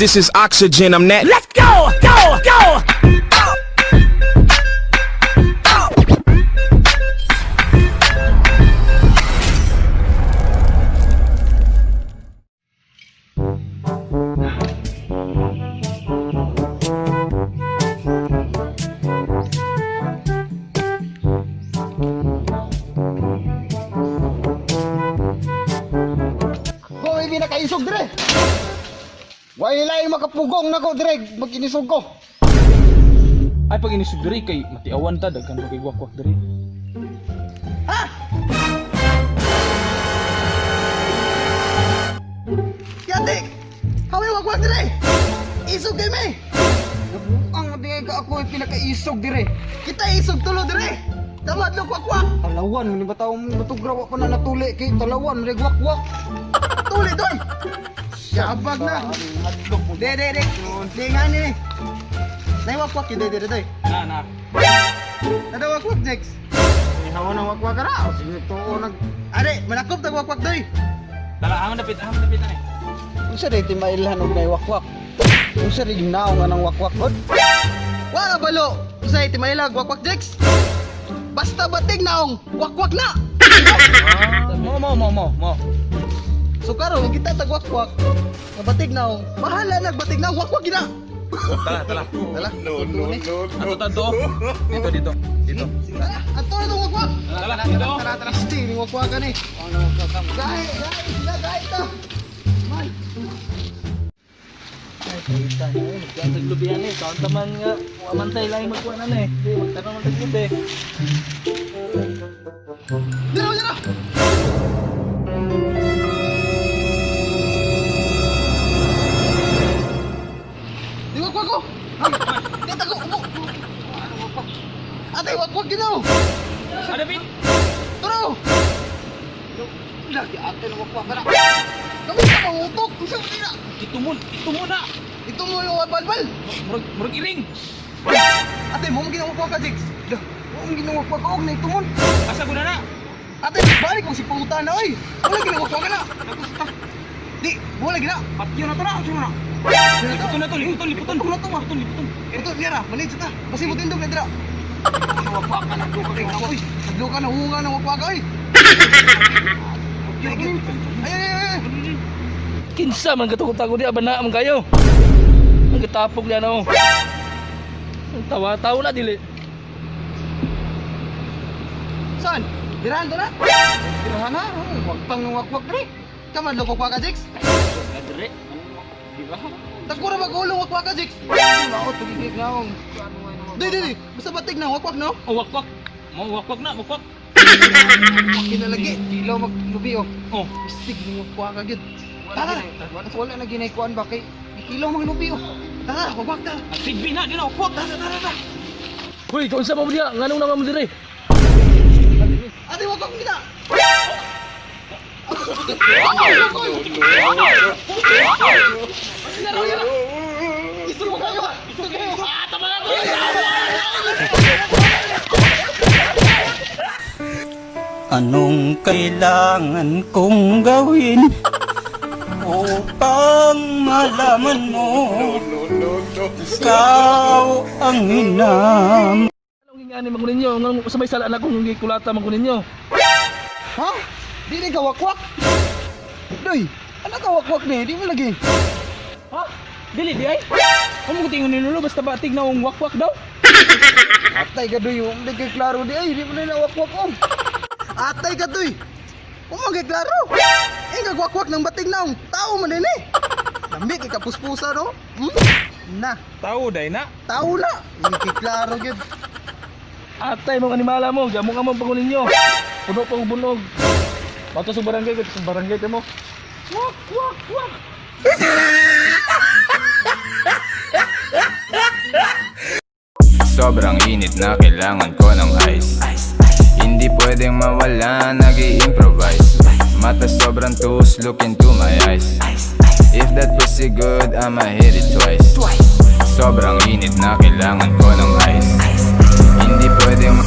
this is oxygen. I'm that. Let's go, go, go. Nakaisog dire. Way lain makapugong nako dire mag-inisog ko. Ay pag inisog diri kay matiawan ta daghan pa kay wakwak diri. Ha? Yate. Hawi wakwak dire. Isog kay me. Ang di ka ako pinakaisog dire. Kita isog tulo dire. Tamad lo wakwak. Talawan ni bataw mo tugrawa pa na natuli kay talawan reg wakwak. Tuli doy. Syabag na. De. Di nga ni. Naiwakwak yun doy. Na. Nadawakwak Jex. Ihawa ng wakwak ka na. Sige to nag. Are, malakop tag wakwak doy. Tala ang dapit ani. Unsa day ti mailhan og naiwakwak? Unsa ring naong nga ng wakwak od? Wala balo. Unsa ti mailag wakwak Jex? Basta batig naong wakwak na. Mo. So karon kita tagwakwak. Nabatig na ako. Bahala nagbatig na wakwak gina. Tala. No. Ato tanto. Dito. Sige na. Ato na tong wakwak. Tala dito. Tara. Sting wakwak ka ni. Gahi ta. Man. Naglubihan eh. Kaon taman nga. Amantay lang magkuha na eh. Di magtanong ng taglubi. Dira. Wakwak ko! Dito ko! Ubo! Ate, wakwak ginaw! Ada pin? Turo! Lagi ate na wakwak ka na! Kami ka mangutok! Gusto mo nila! Ito mo na! Ito mo yung balbal! Murag iring! Ate, mo mong ginawakwak ka, Jigs! Mo mong ginawakwak ka, huwag na ito mo! Asa ko na! Ate, balik mo si pangutan na, oy! Wala ginawakwak ka na! Di, wala gina! Patyo na to na! Ito na to! Liputon! Ito, Nira, manid sa ta! Basi mo tindog na dira! Wakwak ka na! Sadlo ka na, hunga ng wakwak ka, oy! Ay! Kinsa man gatukot-takot di abana man kayo. Ang gatapog niya no. Ang tawa-tawa na dili. Saan? Dirahan to na? Dirahan na? Huwag pang wakwak dre! Kaman lo wakwak ka, Jigs? Dire. Di ba? Tagkura mag-ulong wakwak ka, Jigs! Maot, pagigig na akong... Di! Basta batig na, wakwak no? Oh, wakwak. Wakwak na. Kinalagi, ilaw maglubi oh. Oh. Istig mo wakwak ka, Gid. Tara! Wala na ginaykuan ba kay... Ilaw maglubi oh. Tara, wakwak ta! Sigbi na, di na wakwak. Tara. Hoy, kaunsa pa mo diya? Nganong na mo dire? Ate, wakwak kita! Isu mo kayo! Tama na to! Anong kailangan kong gawin upang malaman mo ikaw ang hinam? Anong ingani man kunin niyo? Ngang sabay sala na kung gikulata man kunin niyo. Ha? Di ka wakwak? Doy, ano ka wakwak ni? Di mo lagi. Ha? Dili di ay? Amo ko tingon ninulo basta batig na ang wakwak daw. Atay ka doy, hindi kay klaro di ay, di mo na wakwak om. Atay ka doy. Umagay klaro. Ingag wakwak ng batig naong tao man din eh. Lambi kay kapuspusa no? Na, Tao day na. tao na. Hindi kay klaro gyud. Atay mong animala mo, gamong among pangunin niyo. Puno pang bunog. Bato sa barangay mo. Wak. Sobrang init na kailangan ko ng ice. Hindi pwedeng mawala, nag-i-improvise. Mata sobrang tus, look into my eyes. If that pussy good, I'ma hit it twice. Sobrang init na kailangan ko ng ice. Hindi pwedeng